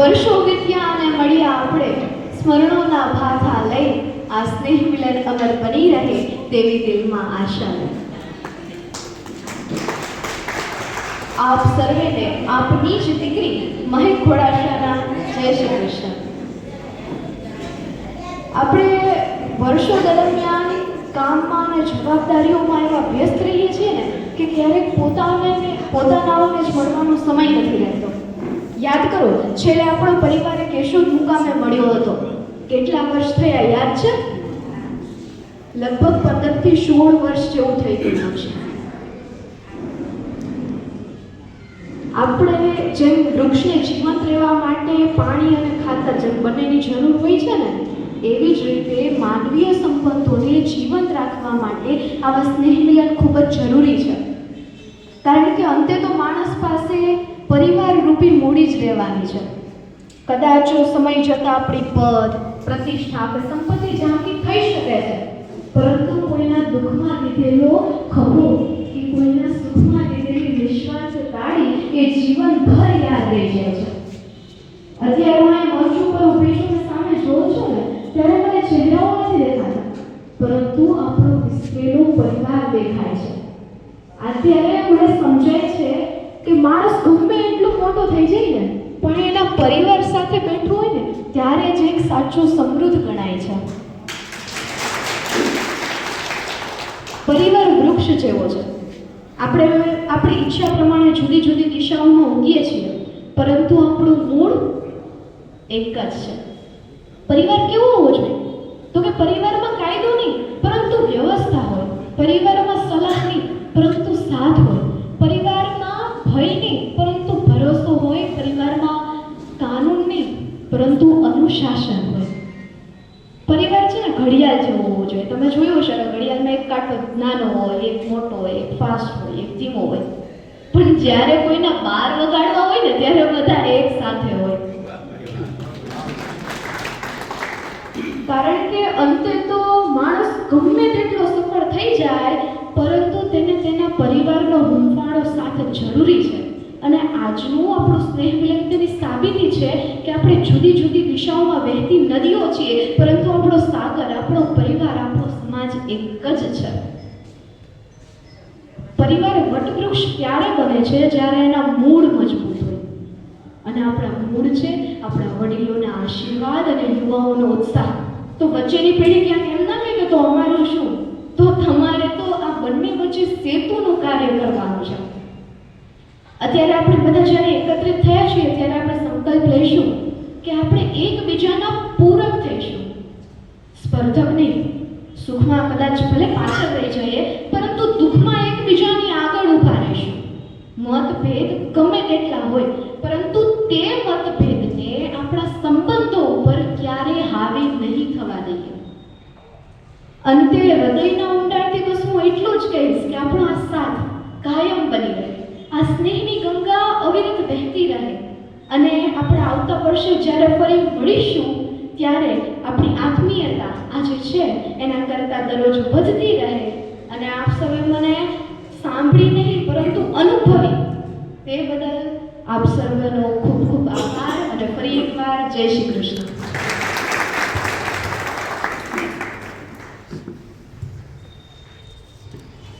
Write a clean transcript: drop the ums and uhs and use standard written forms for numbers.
વર્ષો વીત્યા અને મળ્યા આપણે સ્મરણોના ભાથા લઈ આ સ્નેહ મિલન અમર બની રહે તેવી દિલમાં આશા લઈ આપ સર્વેને આપની જ દીકરી મહેક ઘોડાશાના જય શ્રી કૃષ્ણ. આપણે વર્ષો દરમિયાન કામમાં અને જવાબદારીઓમાં એવા વ્યસ્ત રહીએ છીએ ને કે ક્યારેક પોતાનાઓને જ મળવાનો સમય નથી રહેતો. યાદ કરો, છેલ્લે આપણો પરિવારે કેશોદ મુકામે મળ્યો હતો. કેટલા વર્ષ થયા યાદ છે? લગભગ 15 થી 16 વર્ષ જેવું થઈ ગયું છે. આપણે જેમ વૃક્ષને જીવંત રહેવા માટે પાણી અને ખાતર જેમ બંનેની જરૂર હોય છે ને, એવી જ રીતે માનવીય સંબંધોને જીવંત રાખવા માટે આવા સ્નેહ મિલન ખૂબ જ જરૂરી છે. કારણ કે અંતે તો માણસ પાસે પરિવાર રૂપી મૂડી જ રહેવાની છે. કદાચ સમય જતાં આપણી પદ, પ્રતિષ્ઠા કે સંપત્તિ ઝાંખી થઈ શકે છે, પરંતુ કોઈના દુઃખમાં લીધેલો ખભો કે કોઈના સુખમાં લીધેલી નિશ્વાસ તાળી એ જીવનભર યાદ રહી જાય છે. અત્યારે હું મંચ ઉપર ઊભી છું ને સામે જોઉં છું ને, ત્યારે મને ચહેરાઓ નથી દેખાતા, પરંતુ આપણો વિસરેલો પરિવાર દેખાય છે. અત્યારે મને સમજાય છે કે માણસ ગમે એટલો મોટો થઈ જાય ને, પણ એના પરિવાર સાથે બેઠું હોય ને ત્યારે જ એક સાચો સમૃદ્ધ ગણાય છે. પરિવાર વૃક્ષ જેવો છે. આપણે આપણી ઈચ્છા પ્રમાણે જુદી જુદી દિશાઓમાં ઊગીએ છીએ, પરંતુ આપણું મૂળ એક જ છે. પરિવાર કેવો હોવો જોઈએ? તો કે પરિવારમાં કાયદો નહીં પરંતુ વ્યવસ્થા હોય, પરિવારમાં સલાહ નહીં પરંતુ સાથ હોય, પરિવારમાં ભય નહીં પરંતુ ભરોસો હોય, પરિવારમાં કાનૂન નહીં પરંતુ અનુશાસન હોય. પરિવાર છે ને ઘડિયાળ જેવો હોવો જોઈએ. તમે જોયું હશે કે ઘડિયાળમાં એક કાંટો નાનો હોય, એક મોટો હોય, એક ફાસ્ટ હોય, એક ધીમો હોય, પણ જ્યારે કોઈના 12 વગાડવા હોય ને ત્યારે બધા એક સાથે હોય. કારણ કે અંતે તો માણસ ગમે તેટલો સફળ થઈ જાય, પરંતુ તેને તેના પરિવારનો હૂંફાળો સાથ જરૂરી છે. અને આજનું આપણું સ્નેહ મિલન તેની સાબિતી છે કે આપણે જુદી જુદી દિશાઓમાં વહેતી નદીઓ છીએ, પરંતુ આપણો સાગર, આપણો પરિવાર, આપણો સમાજ એક જ છે. પરિવાર વટવૃક્ષ ત્યારે બને છે જ્યારે એના મૂળ મજબૂત હોય. અને આપણા મૂળ છે આપણા વડીલોના આશીર્વાદ અને યુવાઓનો ઉત્સાહ. તો વચ્ચેની પેઢી ક્યાંક એમ ના કહે કે તો અમારું શું, તો તમારે તો આ બંને વચ્ચે સેતુનું કાર્ય કરવાનું છે. અત્યારે આપણે બધા જ્યારે એકત્રિત થયા છીએ ત્યારે આપણે સંકલ્પ લઈશું કે આપણે એકબીજાના પૂરક થઈશું, સ્પર્ધક નહીં. સુખમાં કદાચ ભલે પાછળ રહી જઈએ, પરંતુ દુઃખમાં એકબીજાની આગળ ઊભા રહીશું. મતભેદ ગમે તેટલા હોય, પરંતુ તે મતભેદને આપણા સંબંધો ઉપર ક્યારે હાવી નહીં થવા દઈએ. અંતે હૃદયના ઊંડાણથી બસ હું એટલું જ કહીશ કે આપણો આ સાથ કાયમ બની રહે, આ સ્નેહની ગંગા અવિરત વહેતી રહે, અને આપણે આવતા વર્ષે જ્યારે ફરી મળીશું ત્યારે આપણી આત્મીયતા આજે છે એના કરતાં દરરોજ વધતી રહે. અને આપ સૌએ મને સાંભળી નહીં પરંતુ અનુભવી, તે બદલ આપ સર્વનો ખૂબ ખૂબ આભાર. અને ફરી એકવાર જય શ્રી કૃષ્ણ.